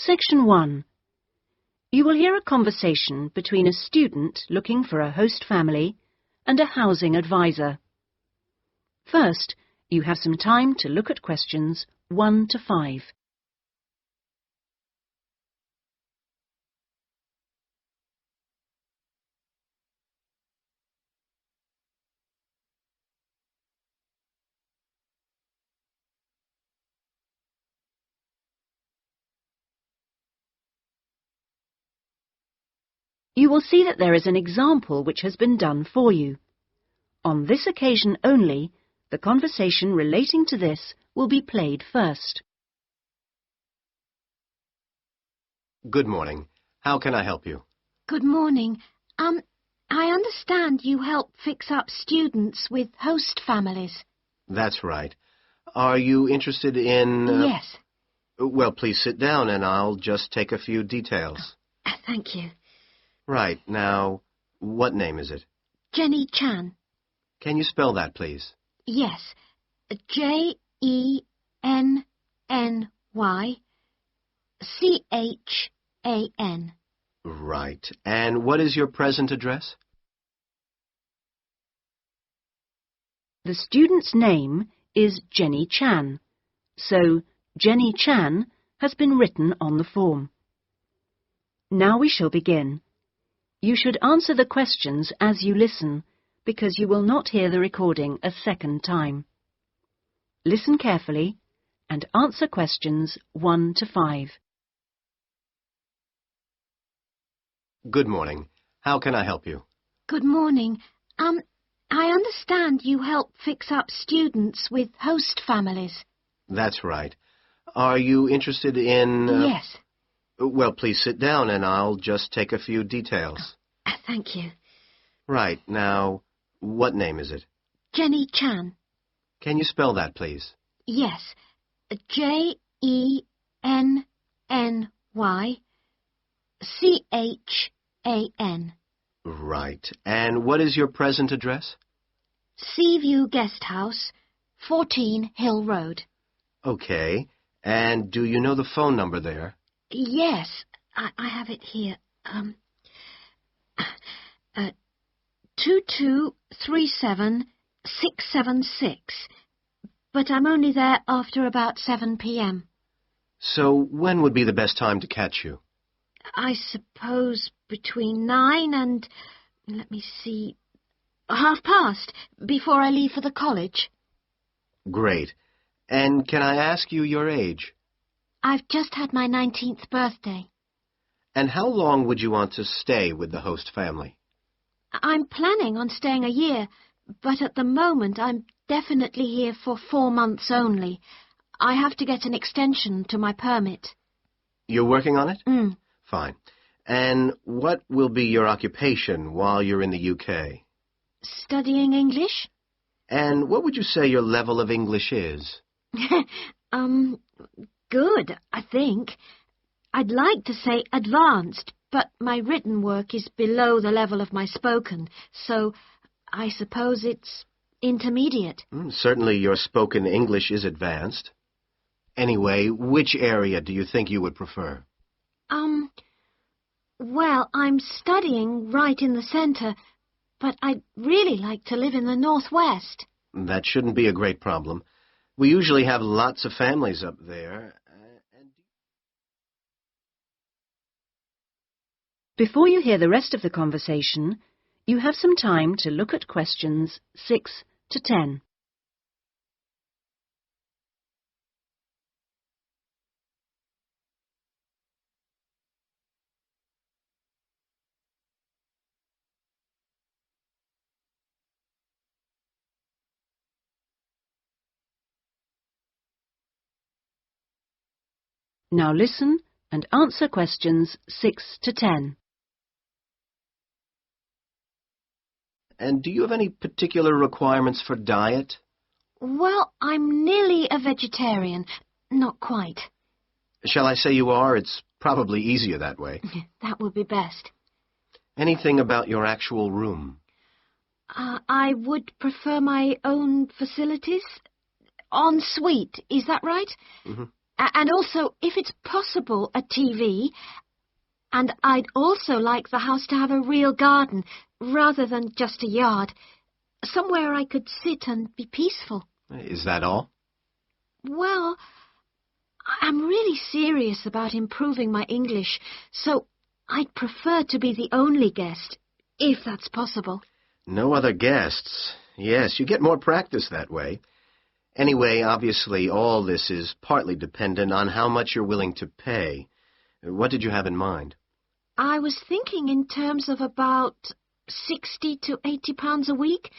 Section 1. You will hear a conversation between a student looking for a host family and a housing advisor. First, you have some time to look at questions 1 to 5. You will see that there is an example which has been done for you. On this occasion only, the conversation relating to this will be played first. Good morning. How can I help you? Good morning. I understand you help fix up students with host families. That's right. Are you interested in... Yes. Well, please sit down and I'll just take a few details. Thank you. Right. Now, what name is it? Jenny Chan. Can you spell that, please? Yes. Jenny-Chan. Right. And what is your present address? The student's name is Jenny Chan, so Jenny Chan has been written on the form. Now we shall begin. You should answer the questions as you listen, because you will not hear the recording a second time. Listen carefully and answer questions 1 to 5. Good morning. How can I help you? Good morning. I understand you help fix up students with host families. That's right. Are you interested in... Yes. Well, please sit down and I'll just take a few details. Thank you. Right. Now, what name is it? Jenny Chan. Can you spell that, please? Yes. Jenny-Chan. Right. And what is your present address? Seaview Guest House, 14 Hill Road. Okay. And do you know the phone number there? Yes, I have it here. 2237676. But I'm only there after about 7 p.m. So when would be the best time to catch you? I suppose between 9 and, let me see, past, before I leave for the college. Great. And can I ask you your age? I've just had my 19th birthday. And how long would you want to stay with the host family? I'm planning on staying a year, but at the moment I'm definitely here for 4 months only. I have to get an extension to my permit. You're working on it? Mm. Fine. And what will be your occupation while you're in the UK? Studying English? And what would you say your level of English is? Good, I think. I'd like to say advanced, but my written work is below the level of my spoken, so I suppose it's intermediate. Certainly your spoken English is advanced. Anyway, which area do you think you would prefer? Well, I'm studying right in the centre, but I'd really like to live in the northwest. That shouldn't be a great problem. We usually have lots of families up there. Before you hear the rest of the conversation, you have some time to look at questions 6 to 10. Now listen and answer questions 6 to 10. And do you have any particular requirements for diet? Well, I'm nearly a vegetarian. Not quite. Shall I say you are? It's probably easier that way. That would be best. Anything about your actual room? I would prefer my own facilities. En suite, is that right? Mm-hmm. And also, if it's possible, a TV. And I'd also like the house to have a real garden, rather than just a yard. Somewhere I could sit and be peaceful. Is that all? Well, I'm really serious about improving my English, so I'd prefer to be the only guest, if that's possible. No other guests. Yes, you get more practice that way. Anyway, obviously, all this is partly dependent on how much you're willing to pay. What did you have in mind? I was thinking in terms of about 60 to 80 pounds a week,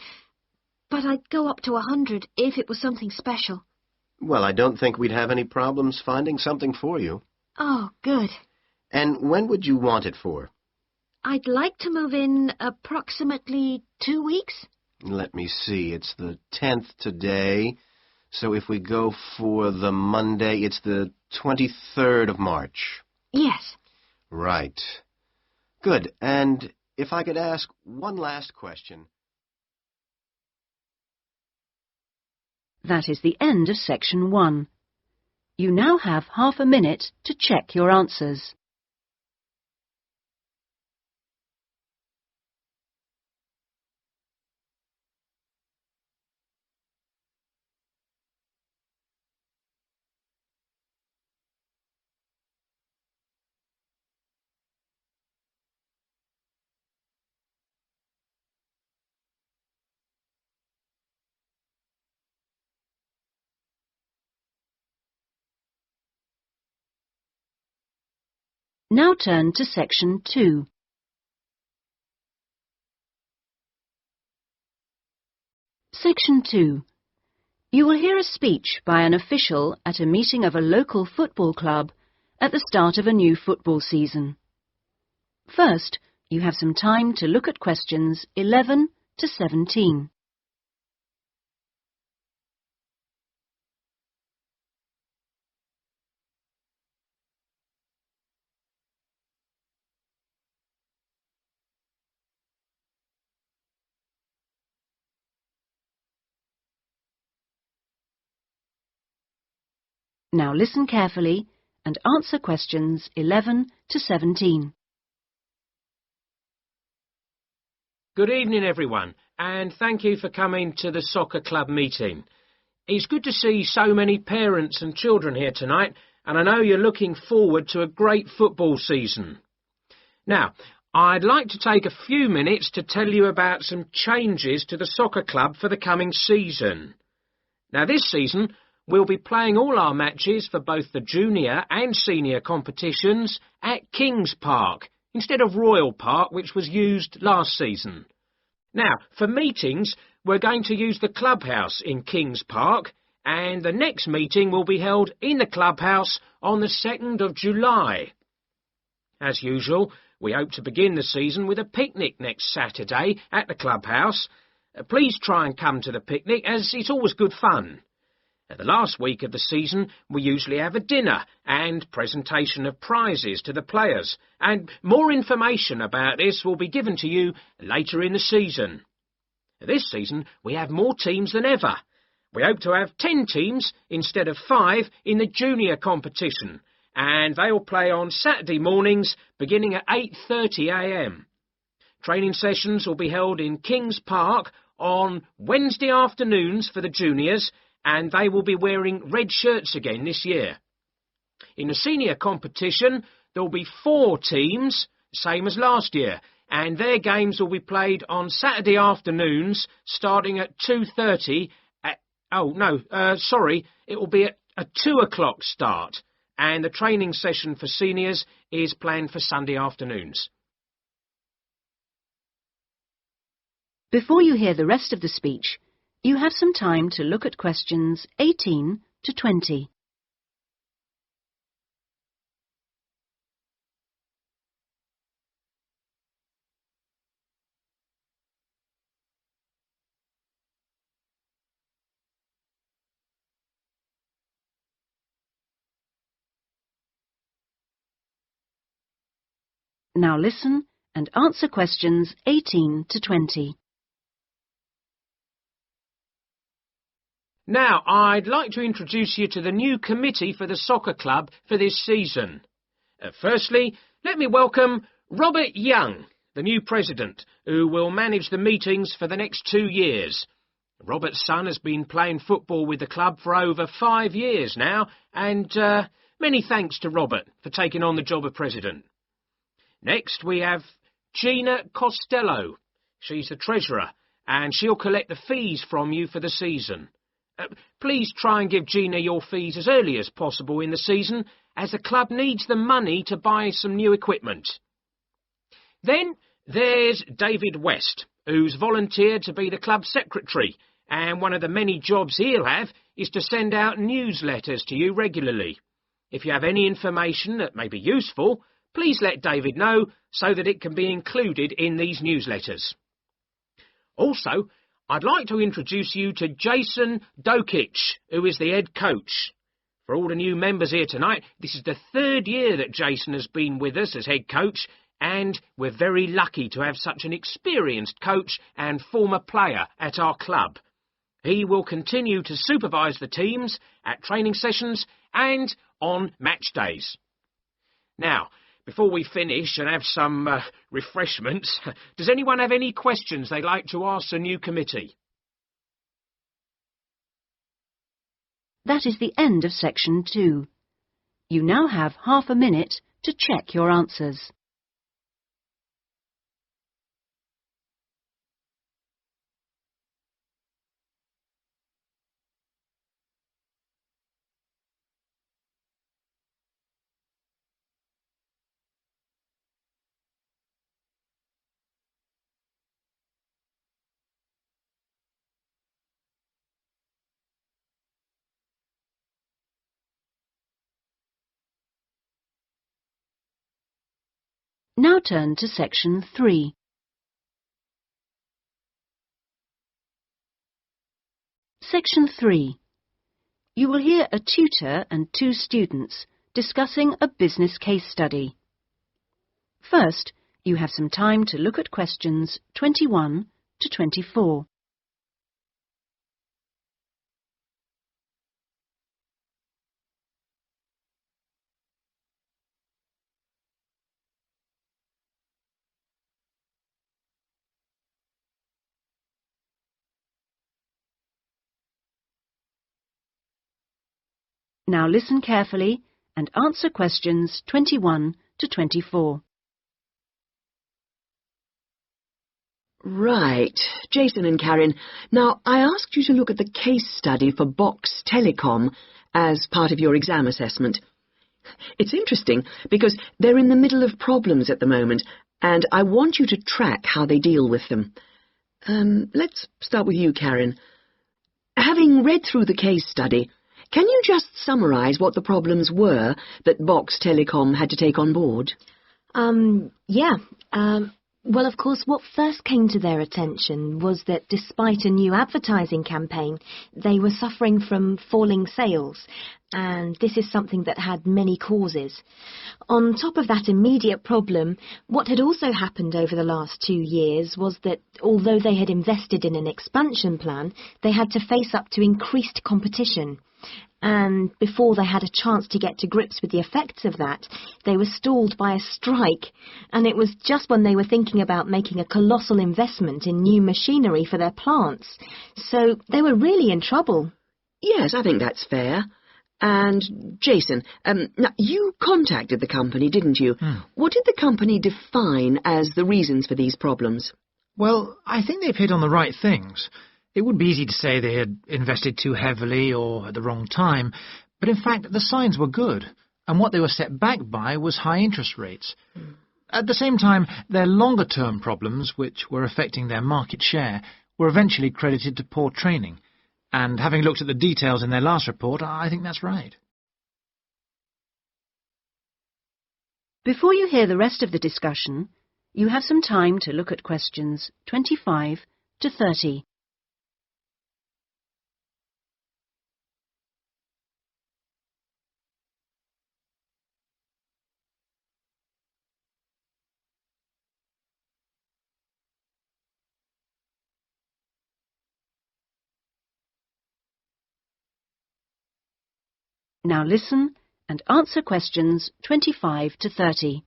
but I'd go up to 100 if it was something special. Well, I don't think we'd have any problems finding something for you. Oh, good. And when would you want it for? I'd like to move in approximately 2 weeks. Let me see, it's the 10th today, so if we go for the Monday, it's the 23rd of March. Yes. Right. Good, and if I could ask one last question. That is the end of section 1. You now have half a minute to check your answers. Now turn to section 2. Section 2. You will hear a speech by an official at a meeting of a local football club at the start of a new football season. First, you have some time to look at questions 11 to 17. Now listen carefully and answer questions 11 to 17. Good evening, everyone, and thank you for coming to the soccer club meeting. It's good to see so many parents and children here tonight, and I know you're looking forward to a great football season. Now, I'd like to take a few minutes to tell you about some changes to the soccer club for the coming season. Now, this season, we'll be playing all our matches for both the junior and senior competitions at Kings Park, instead of Royal Park, which was used last season. Now, for meetings, we're going to use the clubhouse in Kings Park, and the next meeting will be held in the clubhouse on the 2nd of July. As usual, we hope to begin the season with a picnic next Saturday at the clubhouse. Please try and come to the picnic, as it's always good fun. The last week of the season, we usually have a dinner and presentation of prizes to the players, and more information about this will be given to you later in the season. This season, we have more teams than ever. We hope to have 10 teams instead of 5 in the junior competition, and they will play on Saturday mornings beginning at 8:30 a.m. Training sessions will be held in Kings Park on Wednesday afternoons for the juniors, and they will be wearing red shirts again this year. In the senior competition, there will be 4 teams, same as last year, and their games will be played on Saturday afternoons, starting at 2:30. It will be at a 2 o'clock start, and the training session for seniors is planned for Sunday afternoons. Before you hear the rest of the speech, you have some time to look at questions 18 to 20. Now listen and answer questions 18 to 20. Now, I'd like to introduce you to the new committee for the soccer club for this season. Firstly, let me welcome Robert Young, the new president, who will manage the meetings for the next 2 years. Robert's son has been playing football with the club for over 5 years now, and many thanks to Robert for taking on the job of president. Next, we have Gina Costello. She's the treasurer, and she'll collect the fees from you for the season. Please try and give Gina your fees as early as possible in the season, as the club needs the money to buy some new equipment. Then there's David West, who's volunteered to be the club secretary, and one of the many jobs he'll have is to send out newsletters to you regularly. If you have any information that may be useful, please let David know so that it can be included in these newsletters. Also, I'd like to introduce you to Jason Dokic, who is the head coach. For all the new members here tonight, this is the 3rd year that Jason has been with us as head coach, and we're very lucky to have such an experienced coach and former player at our club. He will continue to supervise the teams at training sessions and on match days. Now, before we finish and have some refreshments, does anyone have any questions they'd like to ask the new committee? That is the end of section 2. You now have half a minute to check your answers. Now turn to section 3. Section 3. You will hear a tutor and 2 students discussing a business case study. First, you have some time to look at questions 21 to 24. Now listen carefully and answer questions 21 to 24. Right. Jason and Karen, now I asked you to look at the case study for Box Telecom as part of your exam assessment. It's interesting because they're in the middle of problems at the moment, and I want you to track how they deal with them. Let's start with you, Karen. Having read through the case study, can you just summarise what the problems were that Box Telecom had to take on board? Yeah. Well, of course, what first came to their attention was that despite a new advertising campaign, they were suffering from falling sales, and this is something that had many causes. On top of that immediate problem, what had also happened over the last 2 years was that although they had invested in an expansion plan, they had to face up to increased competition. And before they had a chance to get to grips with the effects of that, they were stalled by a strike, and it was just when they were thinking about making a colossal investment in new machinery for their plants. So they were really in trouble. Yes, I think that's fair. And, Jason, now you contacted the company, didn't you? What did the company define as the reasons for these problems? Well, I think they've hit on the right things. It would be easy to say they had invested too heavily or at the wrong time, but in fact the signs were good, and what they were set back by was high interest rates. At the same time, their longer-term problems, which were affecting their market share, were eventually credited to poor training, and having looked at the details in their last report, I think that's right. Before you hear the rest of the discussion, you have some time to look at questions 25 to 30. Now listen and answer questions 25 to 30.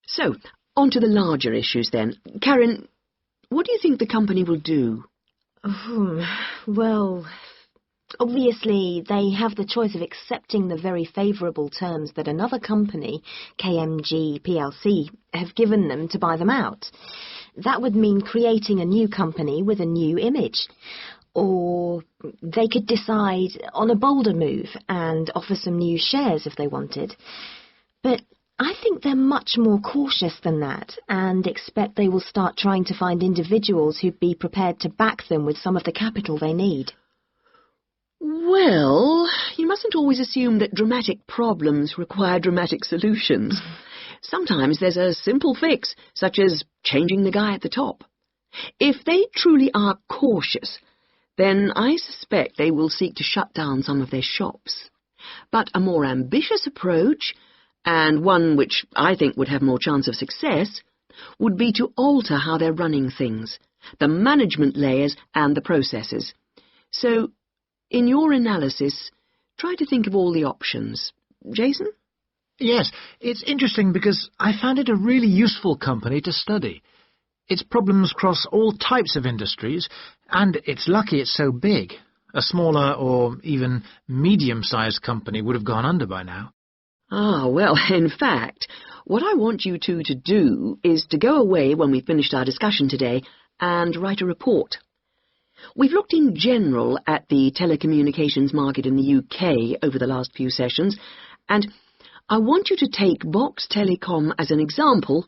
So, on to the larger issues then. Karen, what do you think the company will do? Well, obviously they have the choice of accepting the very favourable terms that another company, KMG plc, have given them to buy them out. That would mean creating a new company with a new image. Or they could decide on a bolder move and offer some new shares if they wanted. But I think they're much more cautious than that and expect they will start trying to find individuals who'd be prepared to back them with some of the capital they need. Well, you mustn't always assume that dramatic problems require dramatic solutions. Sometimes there's a simple fix, such as changing the guy at the top. If they truly are cautious, then I suspect they will seek to shut down some of their shops. But a more ambitious approach, and one which I think would have more chance of success, would be to alter how they're running things, the management layers and the processes. So, in your analysis, try to think of all the options. Jason? Yes, it's interesting because I found it a really useful company to study. Its problems cross all types of industries, and it's lucky it's so big. A smaller or even medium-sized company would have gone under by now. Ah, well, in fact, what I want you two to do is to go away when we've finished our discussion today and write a report. We've looked in general at the telecommunications market in the UK over the last few sessions, and I want you to take Box Telecom as an example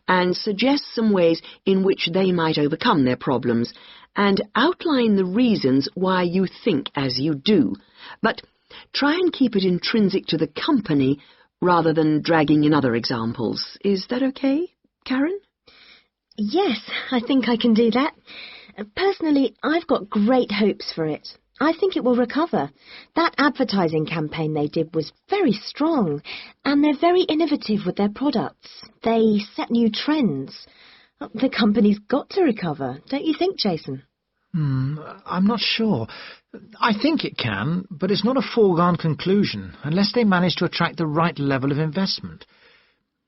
and suggest some ways in which they might overcome their problems, and outline the reasons why you think as you do. But try and keep it intrinsic to the company rather than dragging in other examples. Is that okay, Karen? Yes, I think I can do that. Personally, I've got great hopes for it. I think it will recover. That advertising campaign they did was very strong, and they're very innovative with their products. They set new trends. The company's got to recover, don't you think, Jason? I'm not sure. I think it can, but it's not a foregone conclusion unless they manage to attract the right level of investment.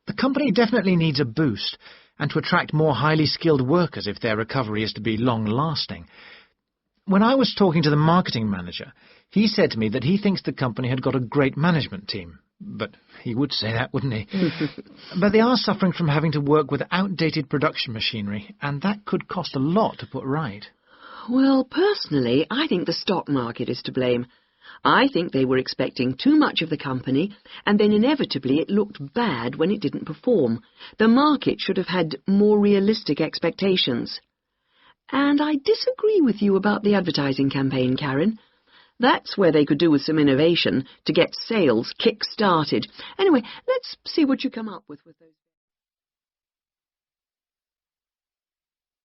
The company definitely needs a boost, and to attract more highly skilled workers if their recovery is to be long-lasting. When I was talking to the marketing manager, he said to me that he thinks the company had got a great management team. But he would say that, wouldn't he? But they are suffering from having to work with outdated production machinery, and that could cost a lot to put right. Well, personally, I think the stock market is to blame. I think they were expecting too much of the company, and then inevitably it looked bad when it didn't perform. The market should have had more realistic expectations. And I disagree with you about the advertising campaign, Karen. That's where they could do with some innovation to get sales kick-started. Anyway, let's see what you come up with those.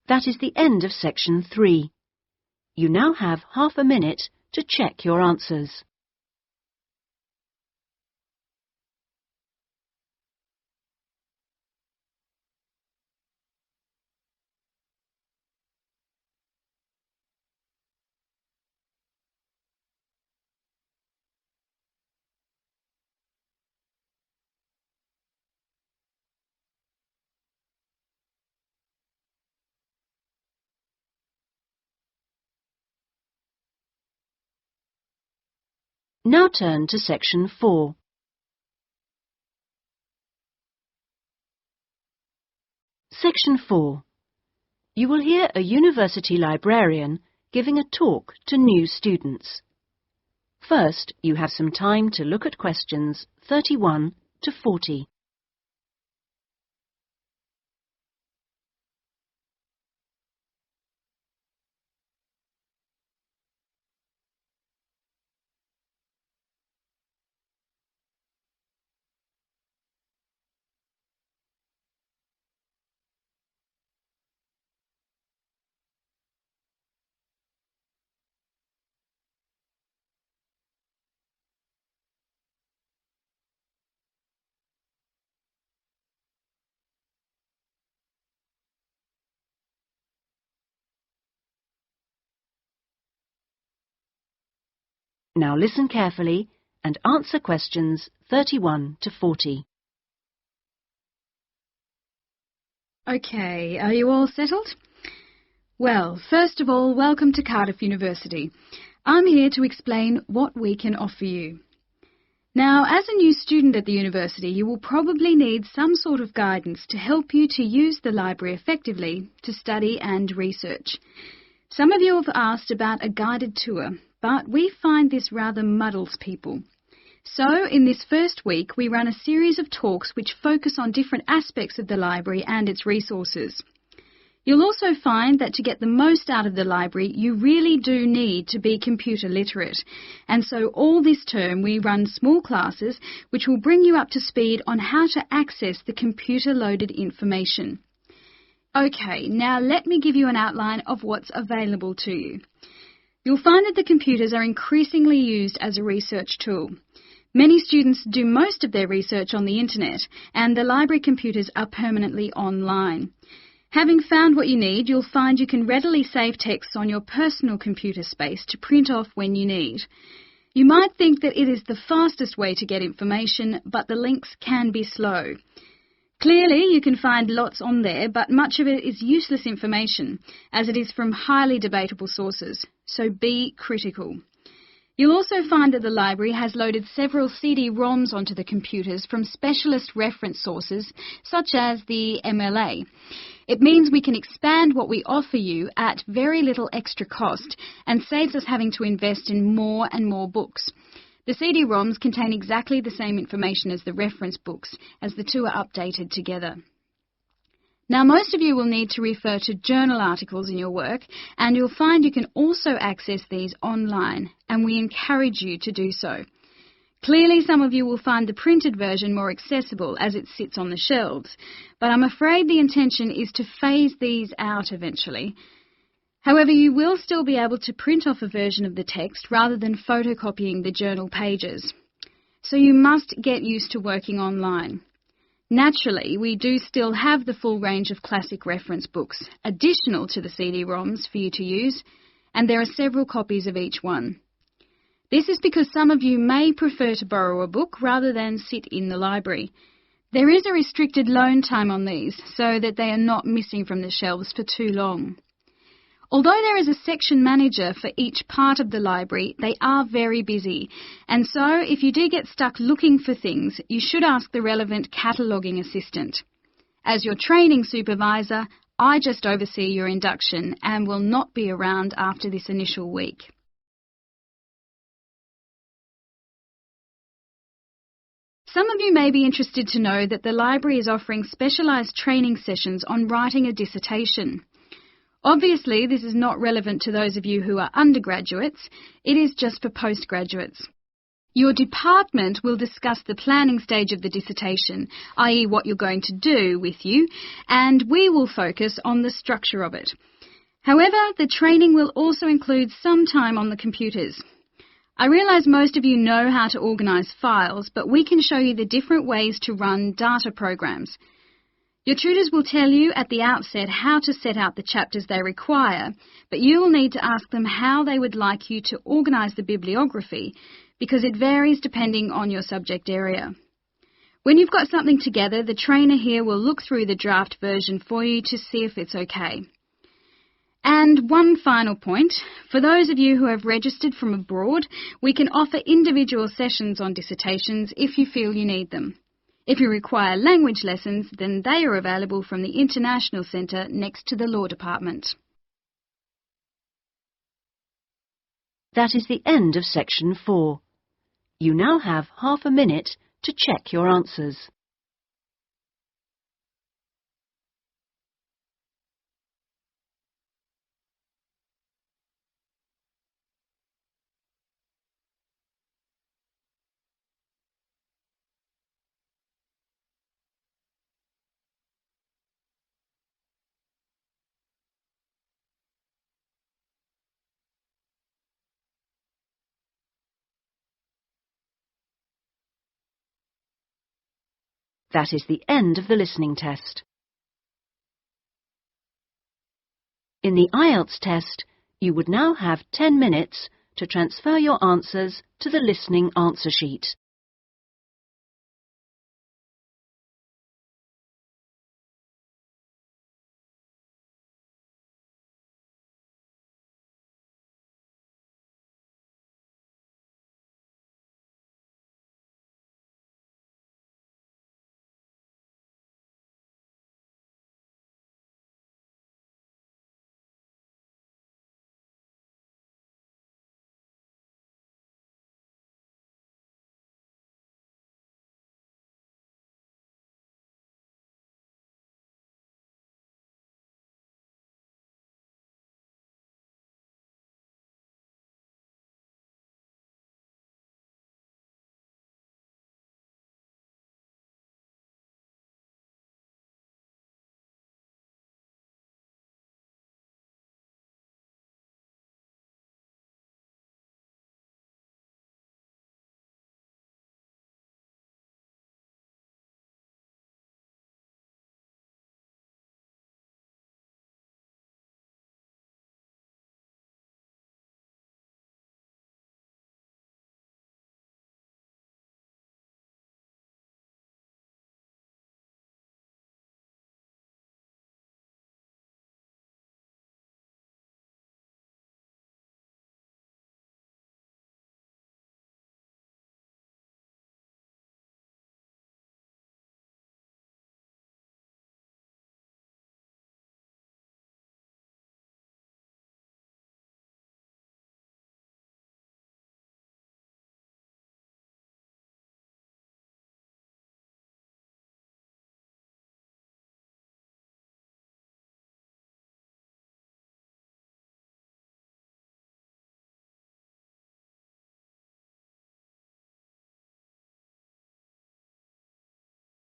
That is the end of section 3. You now have half a minute to check your answers. Now turn to section 4. Section 4. You will hear a university librarian giving a talk to new students. First, you have some time to look at questions 31 to 40. Now listen carefully and answer questions 31 to 40. OK, are you all settled? Well, first of all, welcome to Cardiff University. I'm here to explain what we can offer you. Now, as a new student at the university, you will probably need some sort of guidance to help you to use the library effectively to study and research. Some of you have asked about a guided tour, but we find this rather muddles people. So, in this first week, we run a series of talks which focus on different aspects of the library and its resources. You'll also find that to get the most out of the library, you really do need to be computer literate. And so all this term we run small classes which will bring you up to speed on how to access the computer-loaded information. OK, now let me give you an outline of what's available to you. You'll find that the computers are increasingly used as a research tool. Many students do most of their research on the internet, and the library computers are permanently online. Having found what you need, you'll find you can readily save texts on your personal computer space to print off when you need. You might think that it is the fastest way to get information, but the links can be slow. Clearly, you can find lots on there, but much of it is useless information, as it is from highly debatable sources, so be critical. You'll also find that the library has loaded several CD-ROMs onto the computers from specialist reference sources, such as the MLA. It means we can expand what we offer you at very little extra cost and saves us having to invest in more and more books. The CD-ROMs contain exactly the same information as the reference books, as the two are updated together. Now, most of you will need to refer to journal articles in your work, and you'll find you can also access these online, and we encourage you to do so. Clearly, some of you will find the printed version more accessible as it sits on the shelves, but I'm afraid the intention is to phase these out eventually. However, you will still be able to print off a version of the text rather than photocopying the journal pages. So you must get used to working online. Naturally, we do still have the full range of classic reference books, additional to the CD-ROMs for you to use, and there are several copies of each one. This is because some of you may prefer to borrow a book rather than sit in the library. There is a restricted loan time on these, so that they are not missing from the shelves for too long. Although there is a section manager for each part of the library, they are very busy, and so if you do get stuck looking for things, you should ask the relevant cataloguing assistant. As your training supervisor, I just oversee your induction and will not be around after this initial week. Some of you may be interested to know that the library is offering specialised training sessions on writing a dissertation. Obviously, this is not relevant to those of you who are undergraduates. It is just for postgraduates. Your department will discuss the planning stage of the dissertation, i.e. what you're going to do with you, and we will focus on the structure of it. However, the training will also include some time on the computers. I realise most of you know how to organise files, but we can show you the different ways to run data programs. Your tutors will tell you at the outset how to set out the chapters they require, but you will need to ask them how they would like you to organise the bibliography, because it varies depending on your subject area. When you've got something together, the trainer here will look through the draft version for you to see if it's okay. And one final point, for those of you who have registered from abroad, we can offer individual sessions on dissertations if you feel you need them. If you require language lessons, then they are available from the International Centre next to the Law Department. That is the end of section 4. You now have half a minute to check your answers. That is the end of the listening test. In the Ielts test, you would now have 10 minutes to transfer your answers to the listening answer sheet.